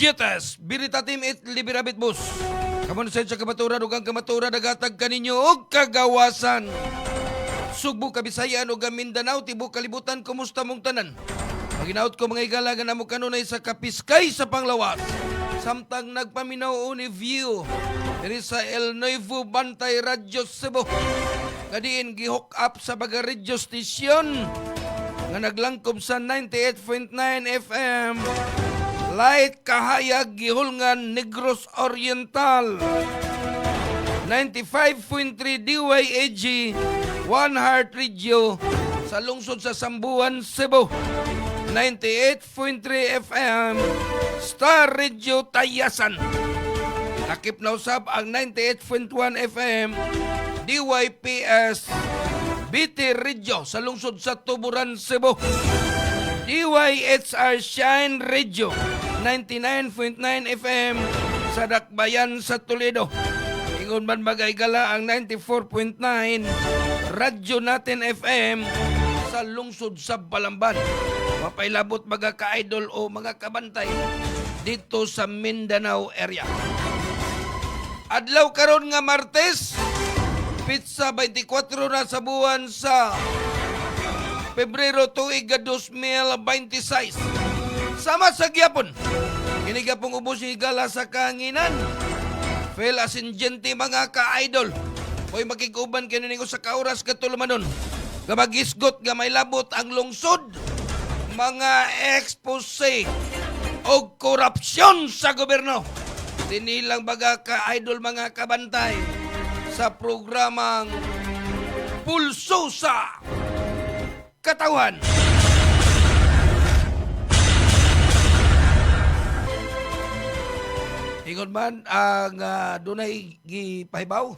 Dietes, Birita Team 8, Liberabit Bus. Kamunsen sa kamaturan ug ang kamaturan nagatag kaninyo og kagawasan. Sugbo, Kabisayan ug Mindanao, tibok kalibutan, kumusta mong tanan? Maginaot ko mga igala nga namo kanunay sa kapiskay sa panglawas. Samtang nagpaminaw ni view diri sa El Nuevo Bantay Radyo Cebu. Kadiin gihook up sa baga radio station nga naglangkob sa 98.9 FM. Light Kahayag Gihulngan Negros Oriental 95.3 DYAG One Heart Radio sa lungsod sa Sambuan, Cebu 98.3 FM Star Radio Tayasan. Nakip na usab ang 98.1 FM DYPS BT Radio sa lungsod sa Tuburan, Cebu. DYHR Shine Radio 99.9 FM sa Dakbayan sa Toledo. Ingon man magaygala ang 94.9 Radyo Natin FM sa lungsod sa Balamban. Mapailabot mga ka-idol o mga kabantay dito sa Mindanao area. Adlaw karon nga Martes, pizza 24 na sa buwan sa Pebrero tuig 2026. Sama sa gyapon. Kini gyapon ubos ni gala sa kanginan. Fail asinjente mga ka-idol. Hoy makikuban kini ningo sa kauras katulumanon. Gamagisgot nga may labot ang lungsod. Mga expose o korupsyon sa gobyerno. Dinilang baga ka-idol mga kabantay sa programang Pulso sa Katauhan. Ingon man ang dunay gipahibaw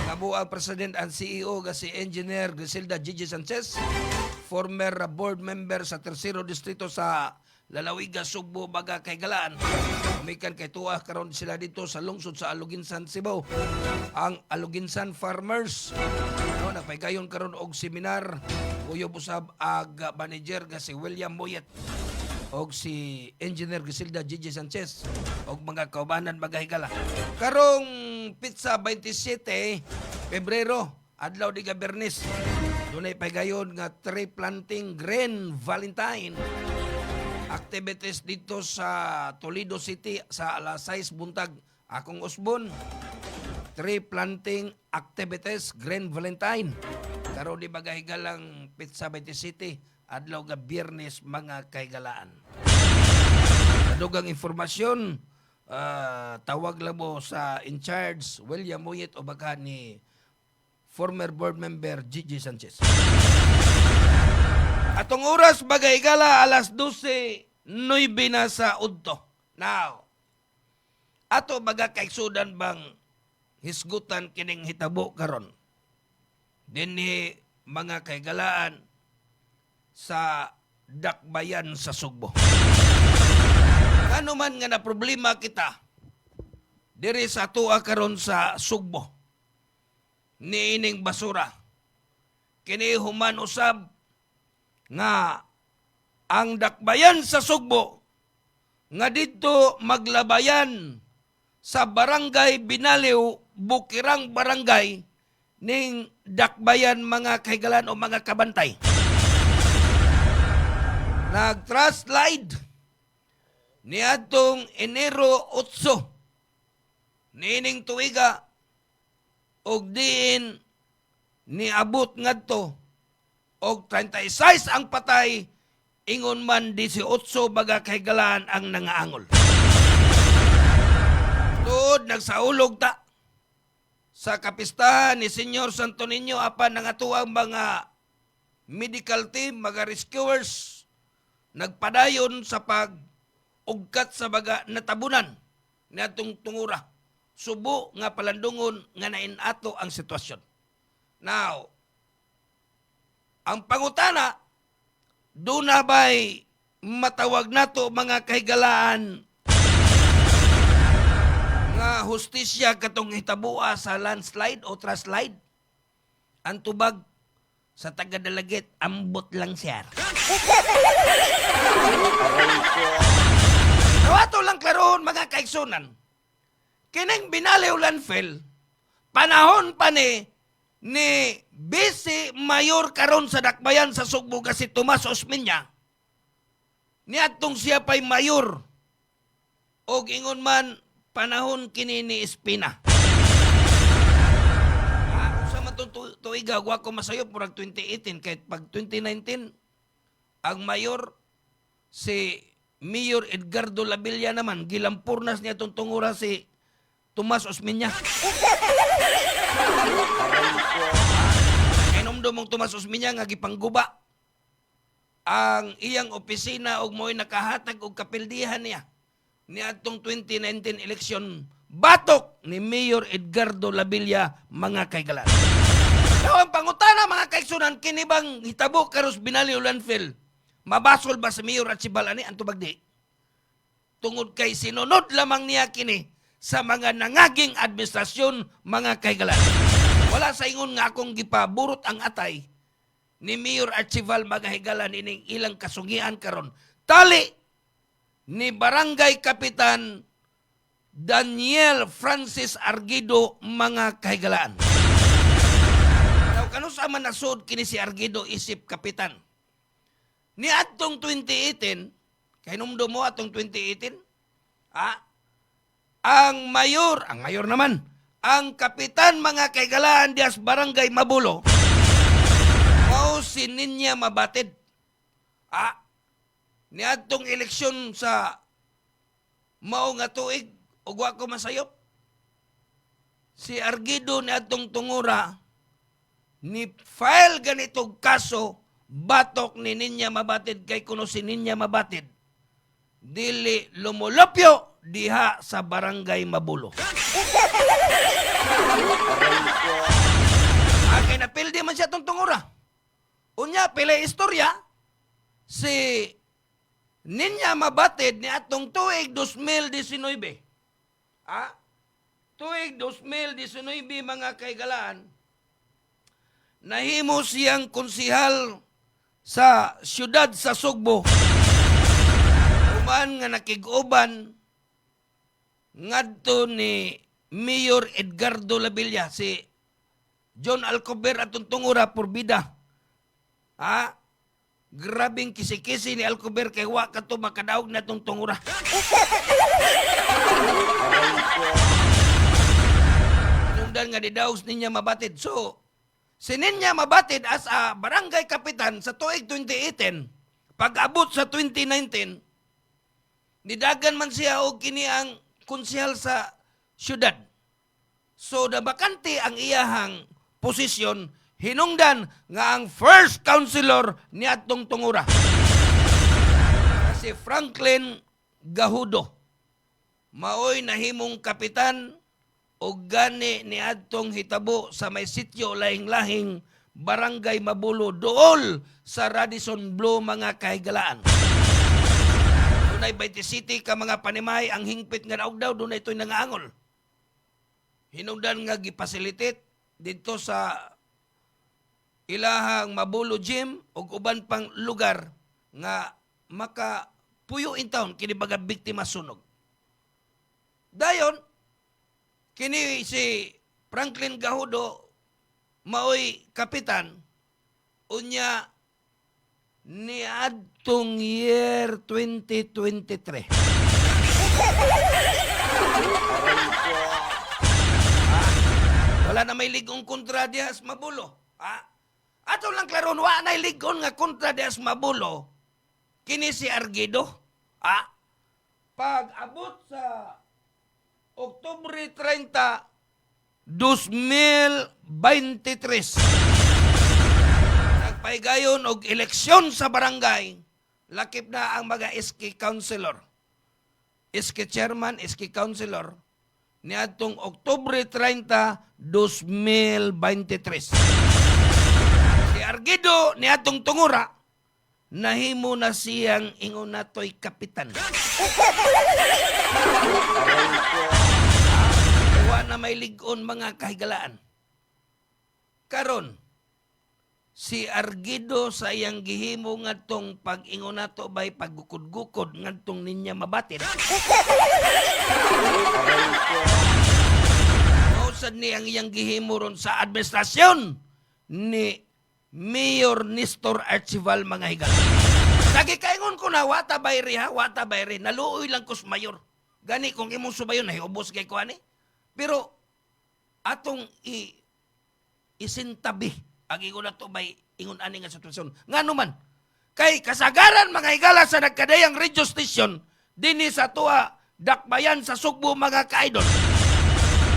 kamo ang President and CEO nga si Engineer Griselda Gigi Sanchez, former board member sa Tercero Distrito sa Lalawiga, Sugbo, baga kay Galaan. Umikan kay tuwa karon sila dito sa lungsod sa Aluginsan, Cebu. Ang Aluginsan Farmers nagpaygayon karon og seminar uyab usab ag manager nga si William Moyet og si Engineer Griselda Gigi Sanchez og mga kaubanan magahigala. Karong pizza 27 Pebrero, adlaw di Bernes, dunay paygayon nga tree planting Green Valentine activities dito sa Toledo City sa alas 6 buntag. Akong usbon, tree planting activities Green Valentine. Karon di magahigalang pizza 27 adlaw nga Biyernes mga kahigalaan. Dugang informasyon, tawag lang mo sa in charge William Moyet o baka ni former board member Gigi Sanchez. Atong oras bagahigala alas 12:09 na sa udto. Now, ato baga kaigsudan bang hisgutan kining hitabo karon dinhi mga kahigalaan sa Dakbayan sa Sugbo. Ano man nga na problema kita diri sa tuwa karon sa Sugbo niining basura, kini human usab nga ang Dakbayan sa Sugbo nga dito maglabayan sa Barangay Binaliw, Bukirang Barangay ning Dakbayan mga kahigalan o mga kabantay. Nag-trust slide ni atong Enero 8 nining tuiga og diin ni abot ngadto og 36 ang patay, ingon man 18 baga kahigalaan ang nangaangol. Tuod nagsaulog ta sa kapistahan ni Senyor Santo Niño apan nangatuang mga medical team, mga rescuers, nagpadayon sa pag-ugkat sa baga natabunan ni atong tungura. Subo nga palandungon nga nainato ang sitwasyon. Now, ang pangutana, doon na ba'y matawag nato mga kahigalaan nga hustisya katong hitabua sa landslide o trustslide? Ang tubag sa taga-Dalagit, ambot lang siya. So ato lang klarohon mga kaigsunan. Kining Binaliw Landfill, panahon pa ni Vice Mayor karon sa Dakbayan sa Sugbo nga si Tomas Osmeña. Niadtong siya pa'y mayor. Og ingon man panahon kini ni Espina. Sa matong tuiga, wa ko masayop murag 2018 kahit pag 2019 ang mayor si Mayor Edgardo Labilla naman gilampurnas niya tong tungura si Tomas Osmeña. Inomdo mong Tomas Osmeña nga gipangguba ang iyang opisina og mo'y nakahatag og kapildihan niya niadtong 2019 eleksyon batok ni Mayor Edgardo Labilla mga kaigalan. Now, ang pangutana mga kaigsunan, kinibang hitabo karos Binaliw Landfill, mabasol ba sa Mayor at si Balani ang tubagdi? Tungod kay sinunod lamang niya kini sa mga nangaging administrasyon mga kaigalan. Wala sa ingon nga akong gipaburot ang atay ni Mayor Archival mga higalan ining ilang kasungian karon. Tali ni Barangay Kapitan Daniel Francis Arguido mga kahigalaan. Kano sa man nasud kini si Arguido isip kapitan. Ni atong 2018, kay numdo mo atong 2018, ang mayor naman, ang kapitan mga kaigalaan dias Barangay Mabulo, mao si Ninya Mabatid. Ni atong eleksyon sa mao nga tuig, ug wa ko masayop, si Arguido ni atong tungura, ni file ganitong kaso batok ni Ninya Mabatid kay kuno si Ninya Mabatid dili lumulopyo diha sa Barangay Mabulo. Kay napildi man siya tong tungura. Unya pila istorya si Ninya Mabatid ni atong tuig 2019. Tuig 2019 mga kaigalaan, nahimo siyang konsihal sa siyudad sa Sugbo. Uman nga nakig-uban ngadto ni Mayor Edgardo Labilla, si John Alcober atong tungura porbida. Grabing kisi-kisi ni Alcober kay wa kato makadaog na tong tungura. Nungdan nga didaos Ninya Mabatid. So, si Ninya Mabatid as a barangay kapitan sa tuig 2018, pag-abot sa 2019, nidagan man siya og kini ang konsehal sa syudad. So, nabakante ang iyahang posisyon, hinungdan nga ang first councilor ni atong tungura. Si Franklin Gahudo. Maoy nahimong kapitan o gani ni atong hitabo sa may sityo lahing-lahing Barangay Mabulo dool sa Radisson Blu mga kahigalaan. Dunay 27 ka mga panimay ang hingpit nga naog daw, dunay ito'y nangaangol. Hinungdan nga gipasilitate dito sa ilahang Mabulo Gym o uban pang lugar nga makapuyo in town kini baga biktima sunog. Dayon, kini si Franklin Gahudo maoy kapitan unya ni adtong year 2023. Wala na may ligong kontra dias Mabulo. Ato lang klaron, wa na ligon nga kontra dias Mabulo kini si Arguido. Pag abot sa Oktubre 30, 2023. Nagpaigayon og eleksyon sa barangay. Lakip na ang mga SK councilor. SK chairman, SK councilor. Niadtong Oktubre 30, 2023. Si Arguido niadtong tungura, nahimo na siyang ingon natoy kapitan. Wa na may ligon mga kahigalaan. Karon, si Argido sa iyang gihimo ngadtong pag-ingon nato bay paggukod-gukod ngadtong ninya mabatin. Mausad ni ang iyang gihimo ron sa administrasyon ni Mayor Nestor Archival mga higal. Nagikaingon ko na wata bayri ha, wata bayri. Naluoy lang ko sa mayor. Gani kung imong subayon na ubos kay ko ani. Pero atong isintabi ang ingon nato bay ingon ani nga sitwasyon. Ngano man kay kasagaran mga higala sa nagkadayang radio station dinhi sa tuwa dakbayan sa Sugbo mga ka-idol.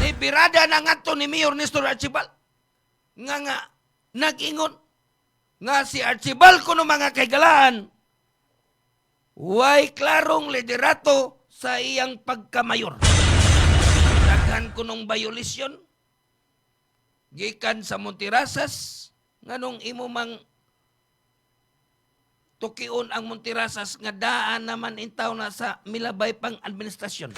Ni birada na ngadto ni Mayor Nestor Archibal nga nag-ingon nga si Archibal kuno mga kaigalaan way klarong liderato sa iyang pagkamayor. Daghan kunong violasyon gikan sa Montirasas nganong imo mang tukion ang Montirasas nga daan naman intaw na sa milabay pang administrasyon.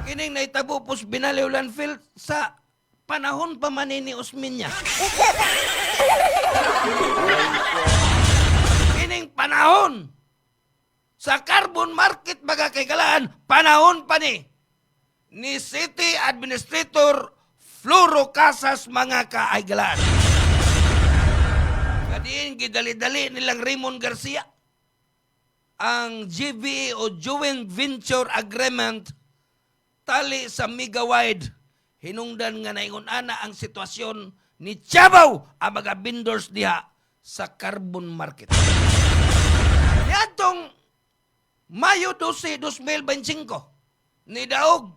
Kining naitabo pos Binaliw Landfill sa panahon pa man ni Osmeña. Kining panahon sa carbon market mga kaigalaan, panahon pa ni City Administrator Floro Casas mga kaigalaan. Kadiin gidali-dali nilang Raymond Garcia ang GVA o Joint Venture Agreement tali sa Megawide. Hinungdan nga naingon ana ang sitwasyon ni Tiabaw ang mga vendors diha sa carbon market. Niadtong Mayo 12, 2025, nidaog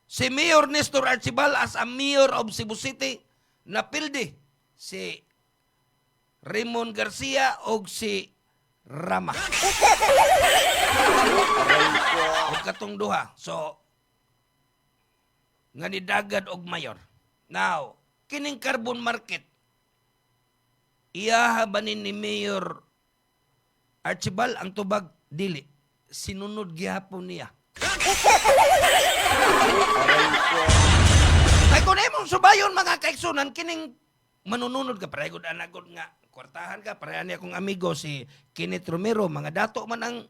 si Mayor Nestor Archibal as a Mayor of Cebu City na pildi si Raymond Garcia o si Rama. O katong duha. So, nga nidagad og mayor. Now, kining carbon market, iyaha ba ni Mayor Archibal ang tubag dili? Sinunod gihapon niya. Ay kung imong subayon mga kaigsunan, kining manununod ka, parehod anagod nga, kwartahan ka, parehan niya akong amigo si Kenneth Romero, mga dato man ang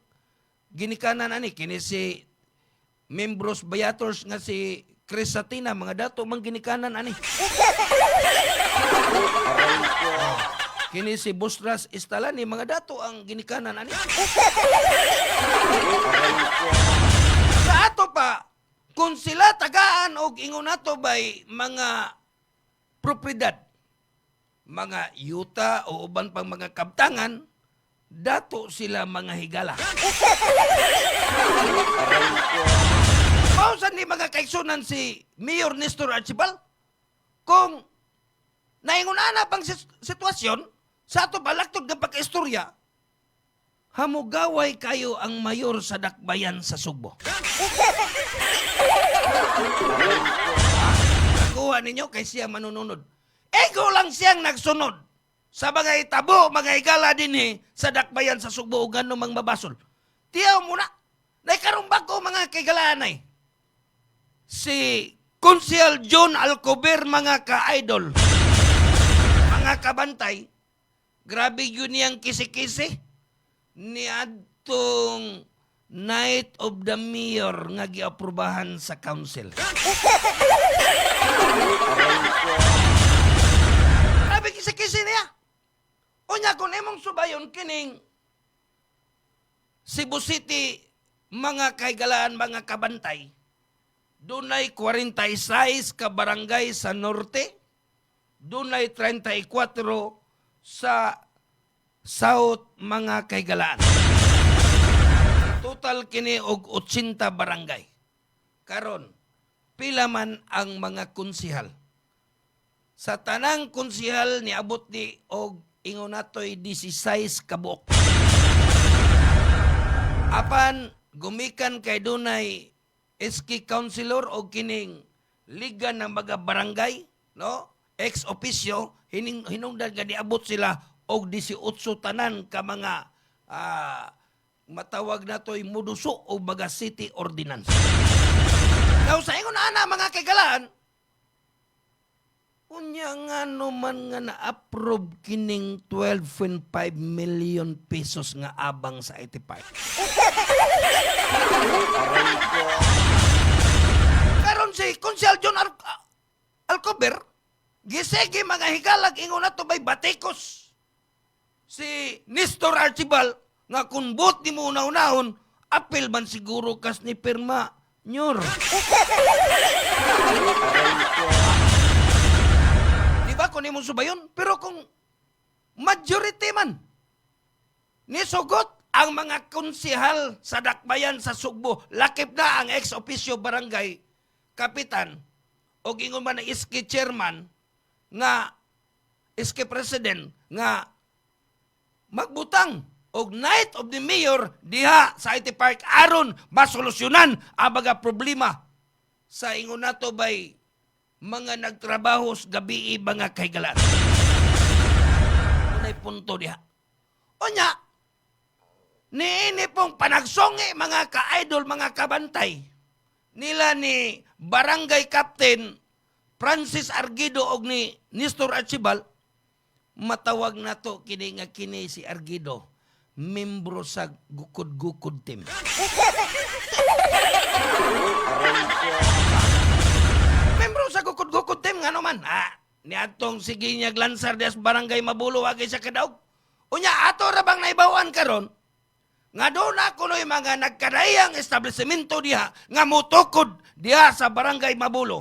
ginikanan ani, kini si Membros Bayators nga si Chris Satina, mga dato man ginikanan ani. Kini si Busras Istalani, mga dato ang ginikanan ani. Sa ato pa, kung sila tagaan og ingon nato bay mga propriedad, mga yuta o uban pang mga kabtangan, dato sila mga higala. Pausan ni mga kaigsunan si Mayor Nestor Archibal, kung naingon ana pang sitwasyon, sa ato balaktod ng pagkaistorya, hamugaway kayo ang mayor sa dakbayan sa Sugbo. Nakuha ninyo kay siya manununod. Ego lang siyang nagsunod sa mga itabo, mga higala din sa dakbayan sa Sugbo o gano'ng mga mabasol. Tiyaw muna, naikarumbag ko mga kaigalaan si Konsyal John Alcover mga ka-idol, mga kabantay, grabe yun niyang kisi-kisi ni adtong Night of the Mayor nga giaprubahan sa council. Grabe kisi-kisi niya. Unya kung imong subayon kining Cebu City mga kaigalaan, mga kabantay, dunay 46 ka barangay sa norte, dunay 34 sa south mga kaigalaan. Total kini og 80 barangay. Karon, pila man ang mga konsihal. Sa tanang konsihal niabot ni og ingon natoy 16 kabuok. Apan gumikan kay dunay SK councilor o kining liga ng mga barangay, no? Ex officio, hinungdan nga niabot sila og 18 tanan ka mga matawag natoy muduso o mga city ordinance. Now sa ingon ana mga kaigalaan, Unya nga naman nga na-approve kining 12.5 million pesos nga abang sa IT Park. Karon si Konsyal John Alcover, gisige mga higalag ingon na to bay batikos. Si Nestor Archibald, nga kung bot ni mo una-unahon, apel man siguro kas ni pirma, nyor. Diba kung imong subayon? Pero kung majority man, nisugot ang mga konsihal sa dakbayan sa Sugbo, lakip na ang ex-officio barangay kapitan o gingon man na iski chairman nga iski president nga magbutang og night of the mayor diha sa IT Park aron masolusyonan ang mga problema sa ingon nato bay mga nagtrabaho sa gabi mga kaigalan. Unay punto diha. Onya, niini pong panagsongi mga ka-idol, mga kabantay nila ni Barangay Captain Francis Argido og ni Nestor Archibald, matawag na to kini nga kini si Argido, membro sa Gukod-Gukod team. Membro sa Gukod-Gukod team nga naman. Ni atong sige niya glansar des Barangay Mabulo wagay sa kadaog. Unya ato ra bang naibawan karon? Nga doon ako no'y mga nagkadayang establishmento diha nga mutukod diha sa Barangay Mabulo.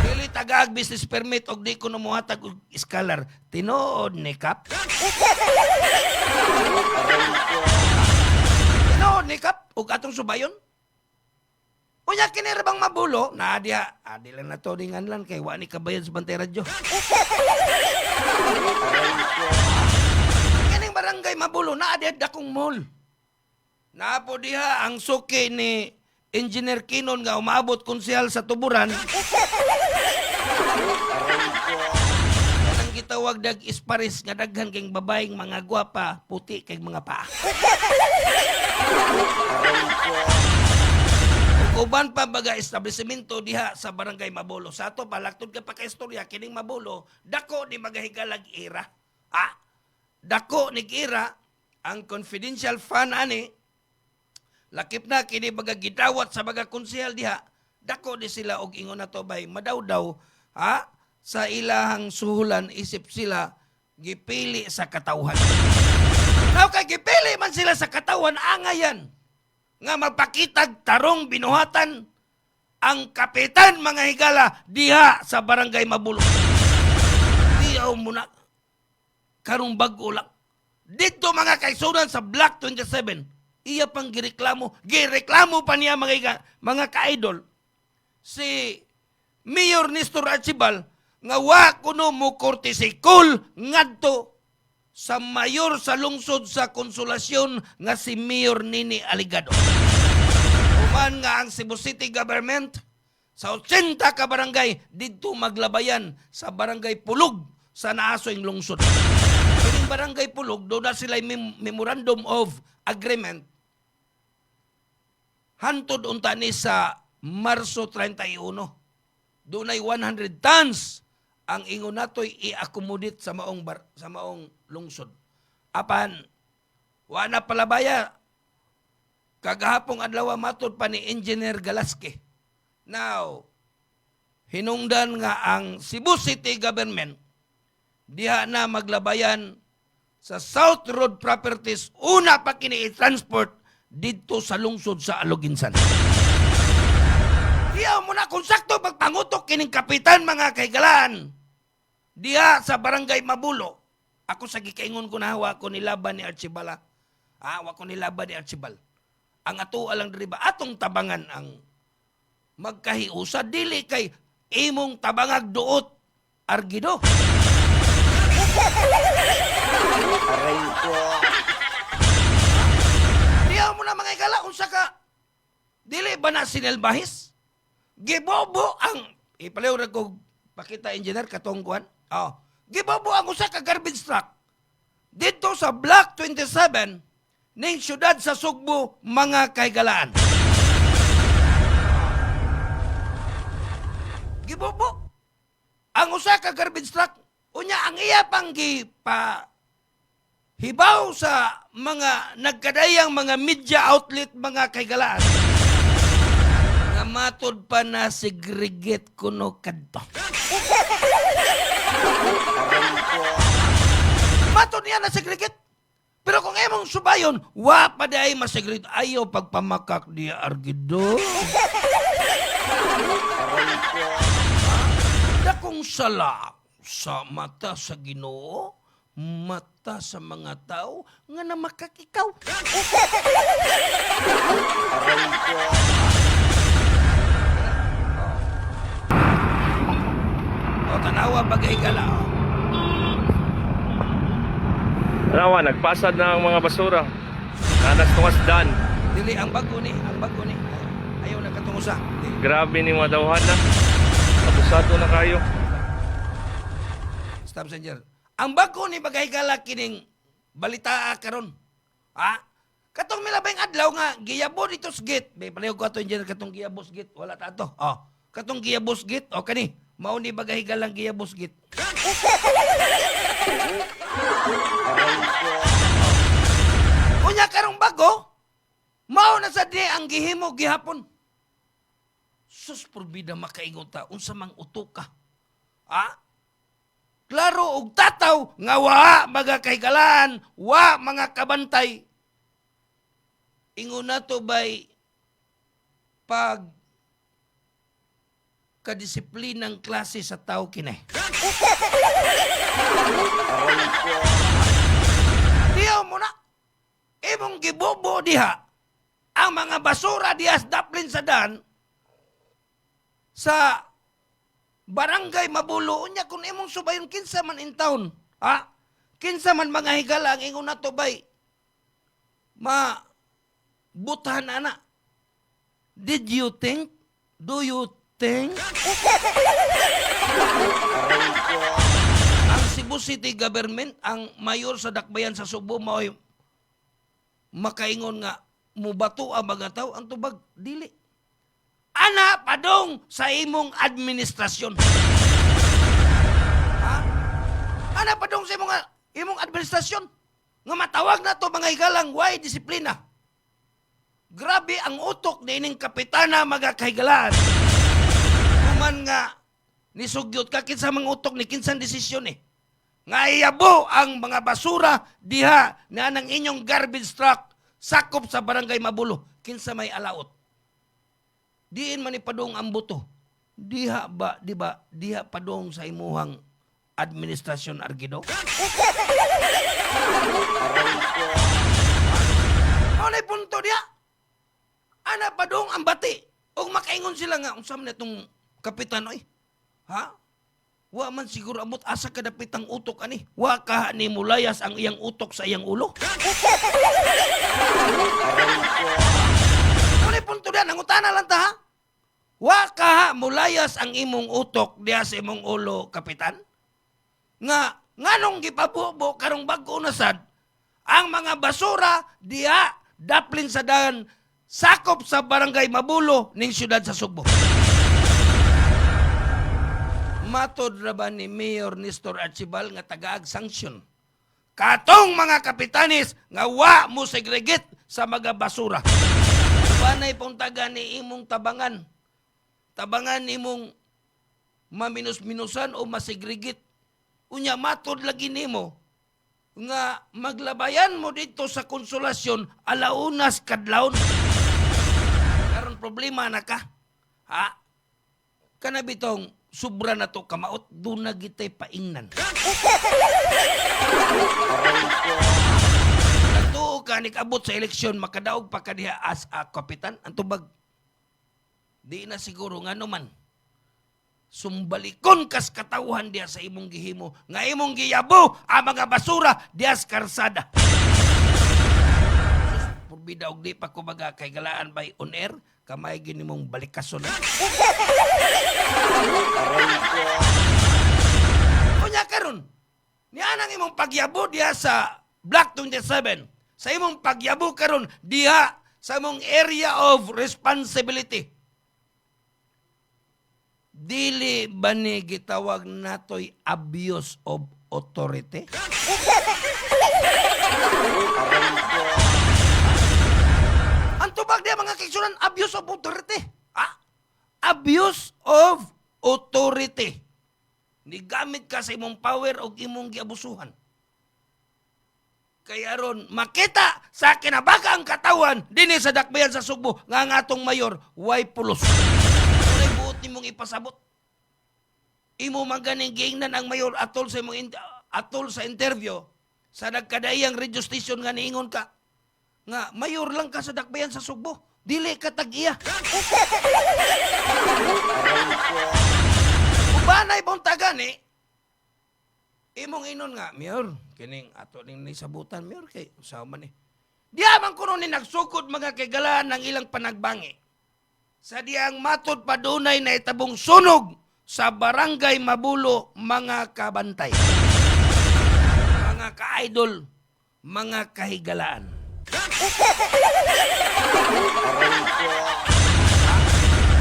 Dili tagag business permit og di ko numuhatag og scholar. Tinuod ni Kap. Tinuod ni Kap og atong subayon. Unya kini ra bang Mabulo na diha. Di lang na to dingan lang kay wa ni kabayan sa Bantay Radyo. Barangay Mabulo na aded dakong mall. Naapo diha ang suki ni Engineer Kinon nga umabot konsehal sa Tuburan. Kanang gitawag dag isparis nga daghan kay babaeng mga gwapa, puti kay mga paa. Uban pa baga establishmento diha sa Barangay Mabulo. Sa ato palagtod ka pa ka istorya kining Mabulo, dako di magahigalag era. Dako ni Kira, ang confidential fund ani, lakip na kini baga gidawat sa baga konsehal diha, dako di sila og ingon na to bay, madaw-daw, sa ilahang suhulan isip sila, gipili sa katawhan. Now kay gipili man sila sa katawan, angayan, nga magpakitag tarong binuhatan, ang kapitan mga higala diha sa Barangay Mabulo. Diyaw muna, karong bago lang. Dito mga kaisuran sa Block 27, iya pang gireklamo pa niya mga ka-idol. Si Mayor Nestor Archibald, nga wa kuno mo kortisikol ngadto sa mayor sa lungsod sa Konsolasyon nga si Mayor Nini Aligado. Human nga ang Cebu City Government sa 80 ka barangay dito maglabayan sa Barangay Pulog sa naasoing lungsod. Kining Barangay Pulog, doon na sila memorandum of agreement. Hantod unta ni sa Marso 31. Doon ay 100 tons ang ingon natoy i-accommodate sa maong lungsod. Apan, wala palabaya. Kagahapong adlaw matod pa ni Engineer Galasque. Now, hinungdan nga ang Cebu City Government diha na maglabayan sa South Road Properties, una pa kini i-transport dito sa lungsod sa Aloginsan. Diha mo na kung sakto pagpangutok kining kapitan mga kaigalaan diha sa Barangay Mabulo. Ako sa gikaingon ko na hawa ko nilaban ni Archibald. Hawa ko nilaban ni Archibald. Ang ato alang diri ba atong tabangan ang magkahiusa dili kay imong tabangag duot Argido. Aray ko. Diyaw mo na mga igala, unsa ka? Dili ba na sinelbahis? Gibobo ang, ipalaw na ko, pakita engineer, katongkuhan. Gibobo ang usa ka garbage truck. Dito sa Block 27, ning syudad sa Sugbo, mga kaigalaan. Gibobo. ang usa ka garbage truck unya ang iya pang hibaw sa mga nagkadayang mga media outlet mga kaigalaan nga matod pa na segregate kuno kadto. Aray ko. Matod niya na segregate. Pero kung emong subayon, wa pa day masegregate. Ayaw pagpamakak diya argido. Aray ko. Dakong sala sa mata sa Ginoo, mata sa mga tao nga na makakikaw. Aray ko. O tanawa bagay gala. Rawa, nagpasad na ang mga basura. Nanas tungasdan. Dili ang bago ni. Ayaw na katungusa. Grabe ni mga dawhan na. Abusado na kayo. Stop Sanger. Ang bago ni bagay gala kining balita karon. Ha? Katong milabay adlaw nga giyabo dito sa gate. May palayo ko ato engineer katong giyabo sa gate. Wala ta ato. Oh, katong giyabo sa gate. O kani, mao ni bagay galang giyabo sa gate. Aray ko. Unya karong bago, mao na sa di ang gihimo gihapon. Sus porbida makaingon ta unsa mang utok ka. Ha? Klaro og tataw nga wa mga kaigalaan, wa mga kabantay. Ingon na to bay pag kadisiplinang klase sa tao kinay. Aray ko. Diyaw mo na. Imong gibobo diha. Ang mga basura diha sa daplin sa dan sa barangay Mabulo unya kung imong subayon kinsa man in town. Ha? Kinsa man mga higala ang ingon nato bay. Butahan ana. Did you think? Do you think? Aray ko. Ang Cebu City Government, ang mayor sa Dakbayan sa Subo, mao'y makaingon nga, mubato ang mga tao, ang tubag, dili. Ana padong sa imong administrasyon. Ha? Ana padong sa imong administrasyon. Nga matawag na to mga higalang, why disiplina? Grabe ang utok na ining kapitana mga kahigalaan. Kuman nga, nisugyot ka kinsa mga utok ni kinsan desisyon eh. Nga iyabo ang mga basura diha na ng inyong garbage truck sakop sa barangay Mabulo. Kinsa may alaot. Diin man ipadong ang buto. Diha ba, di ba, diha padong sa imuhang administrasyon argido? Aray ko. Ano punto diha? Ana padong ang bati. O makaingon sila nga, unsam na itong kapitan, oy. Ha? Wa man siguro amot asa kadapitang utok ani. Wa ka ni mulayas ang iyang utok sa iyang ulo. Aray ko. Ano punto diyan? Nangutana lang ta ha? Wa ka mulayas ang imong utok diya sa imong ulo, kapitan? Nganong gipabubo karong bag-o na sad ang mga basura diya daplin sa dahan sakop sa barangay Mabulo ning siyudad sa Subo. Matod ra ba ni Mayor Nestor Archibal nga tagaag sanction katong mga kapitanis nga wa mo segregate sa mga basura. Panay pong taga ni imong tabangan. Tabangan imong maminus-minusan o masegregate. Unya matod lagi nimo nga maglabayan mo dito sa konsolasyon alaunas kadlawon. Karon problema na ka. Ha? Kana bitong sobra na to kamaot doon na gitay paingnan. Aray ko. Nagtuo ka abot sa eleksyon makadaog pa ka diha as a kapitan. Ang tubag, di na siguro nga naman. Sumbalikon kas katawhan diya sa imong gihimo. Nga imong giyabo ang mga basura diya sa karsada. Purbida og di pa ko baga kay galaan by on air. Kamay ginimong balikason. Aray ko. Kunya karon, niya nang imong pagyabo diya sa Block 27. Sa imong pagyabo karon diha sa imong area of responsibility. dili ba ni gitawag natoy abuse of authority? Aray ko. Ang tubag niya mga kaigsunan, abuse of authority. Abuse of authority. Nigamit ka sa imong power o imong giabusuhan. Kaya ron, makita sa kinabaga ang katawan dinhi sa dakbayan sa Sugbo nga ang atong mayor, way pulos. Kunay buot nimong ipasabot. Imo man ganing giingnan ang mayor atol sa imong atol sa interview sa nagkadaiyang radio station nga niingon ka nga mayor lang ka sa dakbayan sa Sugbo. Dili ka tag-iya. Ubanay buntagan imong inon nga, Mayor, kining ato ning nisabutan, Mayor, kay usama ni. Diya man kuno ni nagsukod mga kagalaan ng ilang panagbangi. Sa diyang matod pa dunay na itabong sunog sa barangay Mabulo, mga kabantay. Mga ka-idol, mga kahigalaan.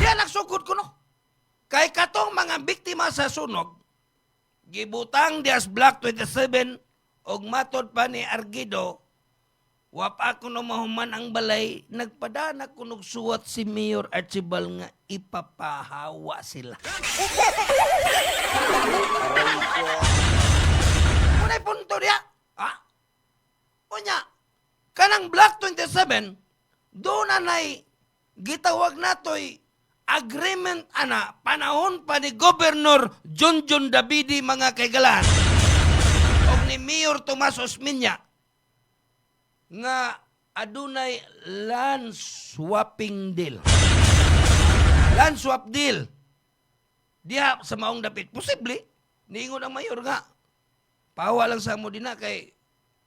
Diya nagsukod kuno. Kay katong mga biktima sa sunog, gibutang dias Block 27 og matod pa ni Argido, wapa ko na mahuman ang balay, nagpadana ko suwat si Mayor Archibald nga ipapahawa sila. Muna'y punto niya. Unya, kanang Block 27, doon nanay gitawag natoy agreement panahon pa ni Governor Junjun Davidi, mga kaigalan, o ni Mayor Tomas Osmeña nga adunay land swapping deal. Land swap deal. Diha sa maong dapit. Posible, niingon ang mayor nga, pawa lang sa mo din na kay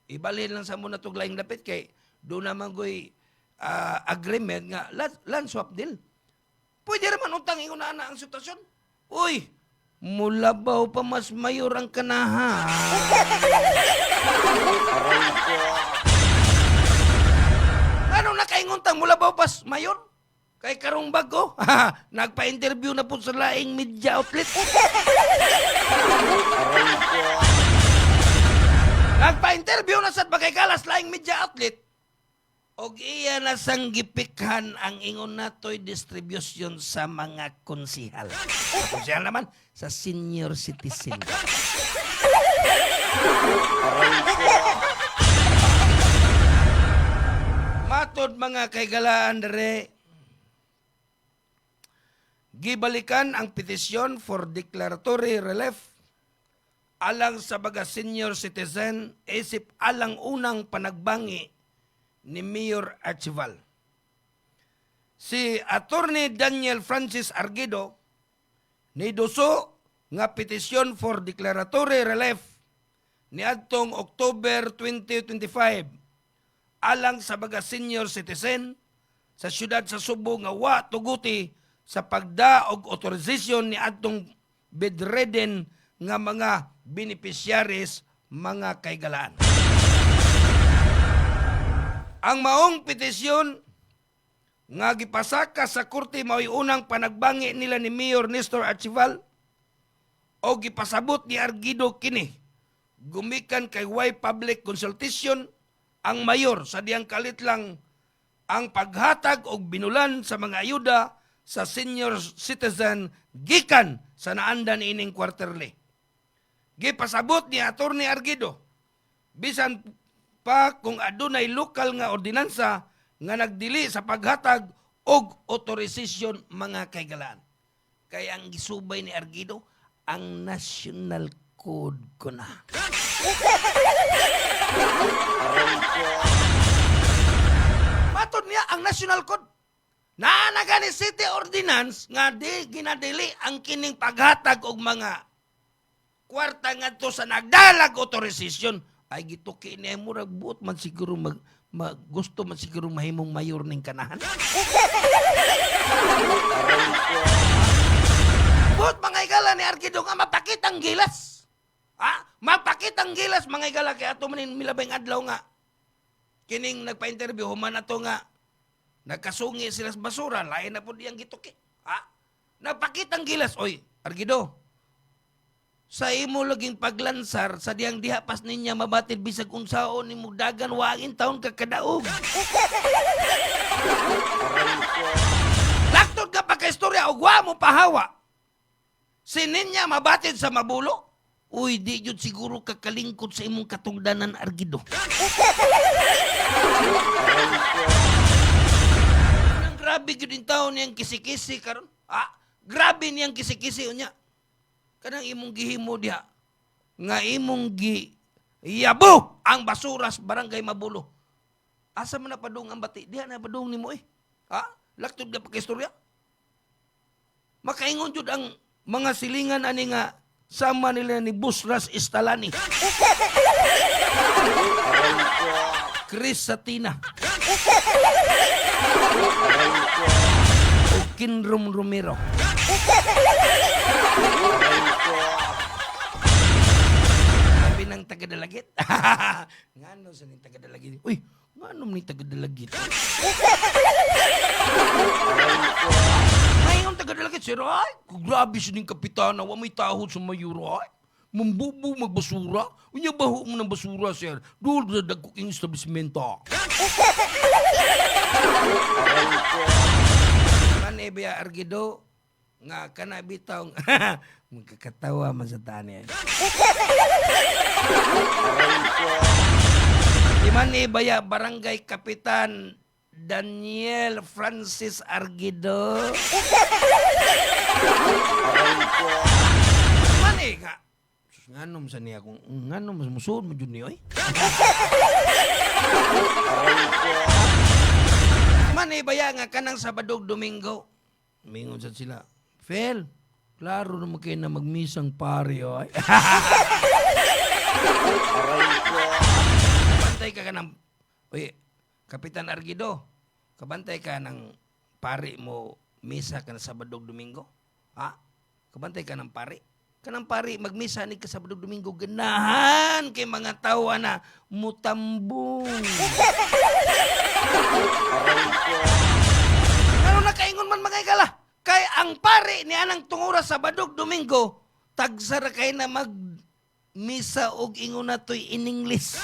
ibalhin lang sa mo na tuglayng dapit kay doon naman ko'y agreement nga land swap deal. Pwede naman utang ingon na ang sitwasyon. Uy, mulabaw pa mas mayor ang kanahan. Ano nakainguntang mulabaw pas mayor? Kay karong bago, nagpa-interview na po sa laing media outlet. Nagpa-interview na sa bagay-galas laing media outlet. Og iya na sang gipikhan ang ingon natoy distribution sa mga konsihal. Sa konsihal naman, sa senior citizen. Matod mga kaigalaan dere, gibalikan ang petisyon for declaratory relief alang sa baga senior citizen isip alang unang panagbangi ni Mayor Archibald. Si Attorney Daniel Francis Argido niduso nga petisyon for declaratory relief ni adtong October 2025 alang sa baga senior citizen sa siyudad sa Subo nga wa tuguti sa pagdaog authorization ni adtong bedridden nga mga beneficiaries, mga kaigalaan. Ang maong petisyon nga gipasaka sa korte mao'y unang panagbangi nila ni Mayor Nestor Archibald o gipasabot ni Argido kini. Gumikan kay way public consultation ang mayor sa diyang kalit lang ang paghatag og binulan sa mga ayuda sa senior citizen gikan sa naandan ining quarterly. Gipasabot ni Attorney Argido bisan pa kung adunay lokal nga ordinansa nga nagdili sa paghatag og authorization, mga kaigalaan. Kaya ang gisubay ni Argido ang national code ko na. Matod niya ang national code. Naanagani city ordinance nga di ginadili ang kining paghatag og mga kwarta ngadto sa nagdalag authorization. Ay gituki niya murag buot man siguro gusto man siguro mahimong mayor ning kanahan. Buot mga igala ni Argido nga mapakitang gilas. Mapakitang gilas mga igala kay ato manin milabing adlaw nga. Kining nagpa-interview human ato nga nagkasungi sila sa basura, lain na po diyang gituki. Napakitang gilas. Oy, Argido, sa imo laging paglansar, sa diyang dihapas ninya mabatid bisag unsaon ni dagan wangin taon ka kadaog. Laktod ka pa ka istorya, ugwa mo pahawa. Sininya mabatid sa mabulo. Uy, di yun siguro kakalingkod sa imong katungdanan, Argido. Anong grabe yun yung taon niyang kisi-kisi karon? Grabe niyang kisi-kisi unya. Kanang imong gihimo diha nga imong yabo ang basuras barangay Mabulo. Asa man na padung ang bati? Diha na padung nimo Laktod ka pa ka istorya? Makaingon jud ang mga silingan ani nga sama nila ni Busras Istalani. Chris Satina. O Kinrom Romero. Sabi ng taga-dalagit. Ngano sa ning taga-dalagit? Uy, ngano ni taga-dalagit? Ngayon taga-dalagit, sir, ay, grabe siya ning kapitana, wa may tahod sa mayor, ay. Mambubo magbasura. Unya baho mo ng basura, sir. Doon sa dagkuking establishmento. Manebya Argido, nga kanabitaw magkakatawa man sa tani. Manebya Barangay Kapitan Daniel Francis Argido. Mane nga. Nganom sa niya kung nganom musuod mo jud ni oy. Manebya nga kanang Sabado Domingo. Mingon sa sila. Fel, klaro naman kayo na magmisang pari, oy. Kabantay ka ng... Uy, Kapitan Argido, kabantay ka ng pari mo misa ka na Sabado Domingo? Kabantay ka ng pari? Kanang pari, magmisa ni ka Sabado Domingo, ganahan kay mga tawa na mutambong. Ano nakaingon man mga ikala? Kay ang pari ni anang tungura sa Badog Domingo, tagsara kay na mag-misa og ingon na to'y in English.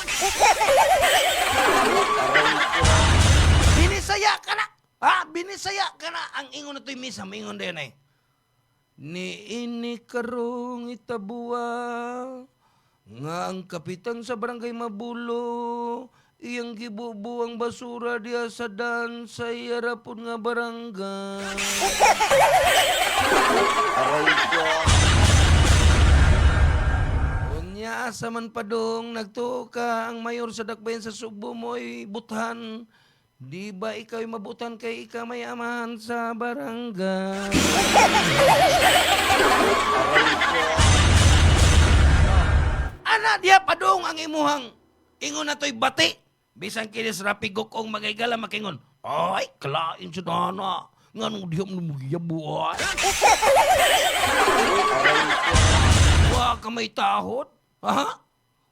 Binisaya ka na. Binisaya ka na ang ingon na to'y misa. Maingon din eh. Ni ini karong itabua nga ang kapitan sa barangay Mabulo iyang gibubuang basura diya sa dan sa yarapon nga barangay. Unya asa man padong nagtuo ka ang mayor sa dakbayan sa Subo mo'y buthan. Di ba ikaw mabutan kay ikaw may amahan sa barangay? Ana diya padong ang imuhang ingon na to'y bati. Bisan kinis rapigok kong magigala makingon. Ay, kalain siya na. Nga nung diya mo magiyabuan. Wa ka may tahod?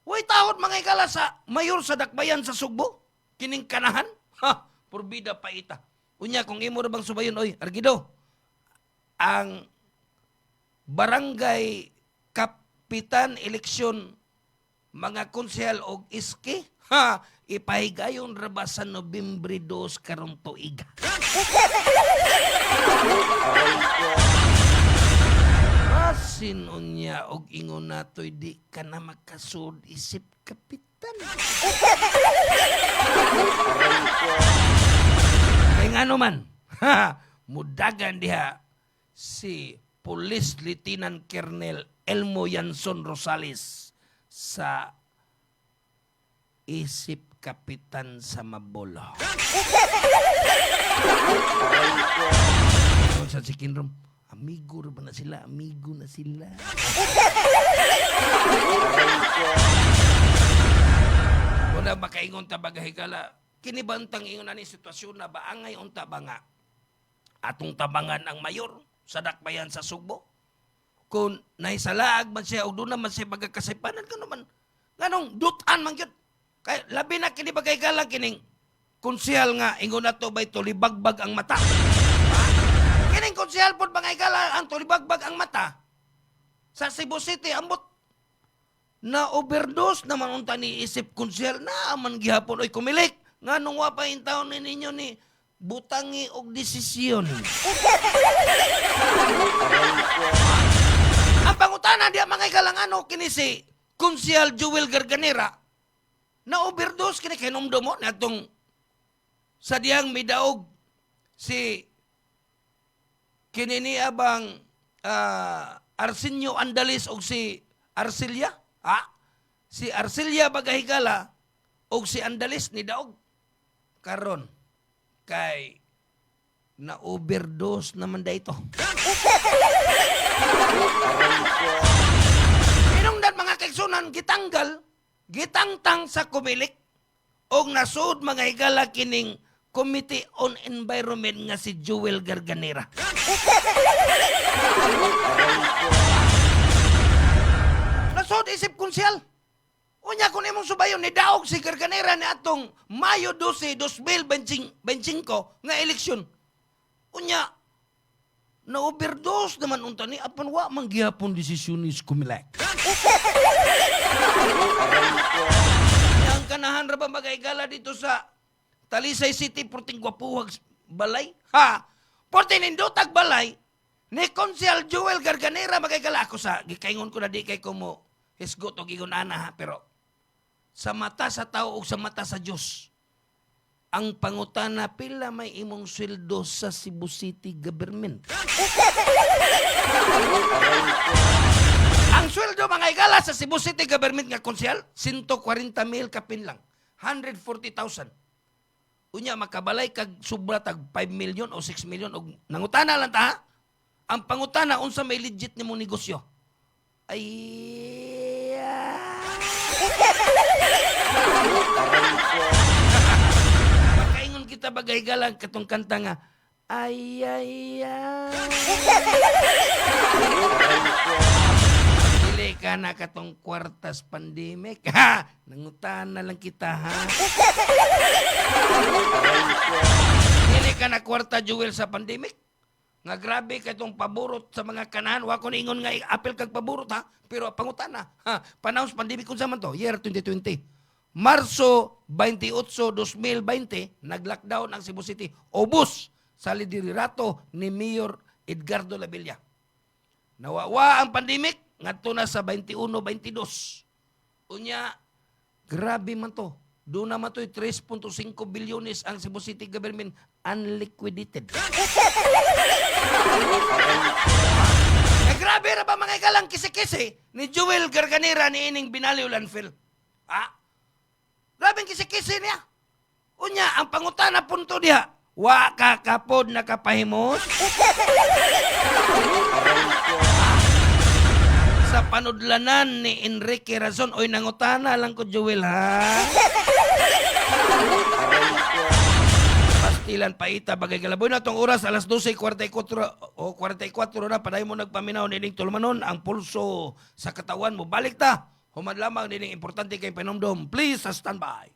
Way tahod magigala sa mayor sa dakbayan sa Sugbo? Kining kanahan? Purbida pa ita. Unya, kung imo na bang subayon, oy, Argido, ang barangay kapitan eleksyon mga konsehal og iski, ipahigayon raba sa Nobyembre 2 karong tuig. Basin unya og ingon natoy di ka na makasud isip kapitan. Kaya nga naman, mudagan diha si Police Lieutenant Colonel Elmo Yanson Rosales sa isip kapitan sa Mabulo. Sa si Kinrom, amigo ba na sila? Amigo na sila. Wala makaingon ta bagahikala. Kinibantang ingon na ni sitwasyon na ba angay unta ba nga atong tabangan ang mayor sa dakbayan sa Sugbo? Kung naisalaag man siya o doon naman siya bagakasipanan ka naman. Nganong dutan man yun. Kaya labi na kinibagay ka lang kining konsihal nga ingon na to ba ito libagbag ang mata. Kining konsyal po mga igala ang tulibagbag ang mata. Sa Cebu City, ambot na overdose naman unta ni isip konsyal na man gihapon oy kumilik. Nga nung wapain taon ni ninyo ni butangi og desisyon. Ang pangutana diya mga ikalang ano kini si Konsyal Joel Garganera na overdose kini kay numdo mo natong sa diyang midaog si kini ni abang Arsenio Andalis og si Arcelia. Si Arcelia bagahigala og si Andalis ni daog karon kay na overdose naman da ito. Pinungdan mga kaigsunan gitanggal gitangtang sa kumilik og nasud mga higala kining Committee on Environment nga si Joel Garganera. Nasud isip konsyal. Unya kung imong subayon ni daog si Garganera ni atong Mayo 12, 2025 nga eleksyon. Unya na overdose naman unta ni apan wa man gihapon desisyon ni Kumilek. Yang kanahan ra ba magay-gala dito sa Talisay City porting Guapuhag balay? Porting nindotag balay ni Konsyal Joel Garganera magay-gala ako sa gikaingon ko na di kay ko mo hisgot og ingon ana pero sa mata sa tao o sa mata sa Diyos, ang pangutana pila may imong sweldo sa Cebu City government. Ang sweldo mga igala sa Cebu City government nga konsyal, 140,000 kapin lang. 140,000. Unya makabalay kag sobra tag 5 million o 6 million og nangutana lang ta. Ang pangutana unsa may legit nimong negosyo. Makaingon kita bagay galang katong kanta nga ay. Dili ka na katong kwartas pandemic. Nangutana lang kita Dili ka na kwarta Joel sa pandemic. Nga grabe katong paborot sa mga kanahan. Wa ko ningon nga apel kag paborot pero pangutana. Panahon sa pandemic kung man to, year 2020. Marso 28, 2020, nag-lockdown ang Cebu City. Obos sa liderato ni Mayor Edgardo Labilla. Nawawa ang pandemic, ngadto na sa 21-22. Unya, grabe man to. Doon naman to 3.5 bilyones ang Cebu City government unliquidated. Grabe ra ba mga ikalang kisi-kisi ni Joel Garganera ni ining Binaliw Landfill? Grabe kisi-kisi niya. Unya, ang pangutana punto diha, wa ka kapod nakapahimos? Sa panudlanan ni Enrique Razon, oy nangutana lang ko Joel Pastilan paita bagay galaboy na tong oras alas 12:44 o 44 na paday mo nagpaminaw nining tulmanon ang pulso sa katawan mo balik ta humad lamang nining importante kay panomdom please stand by.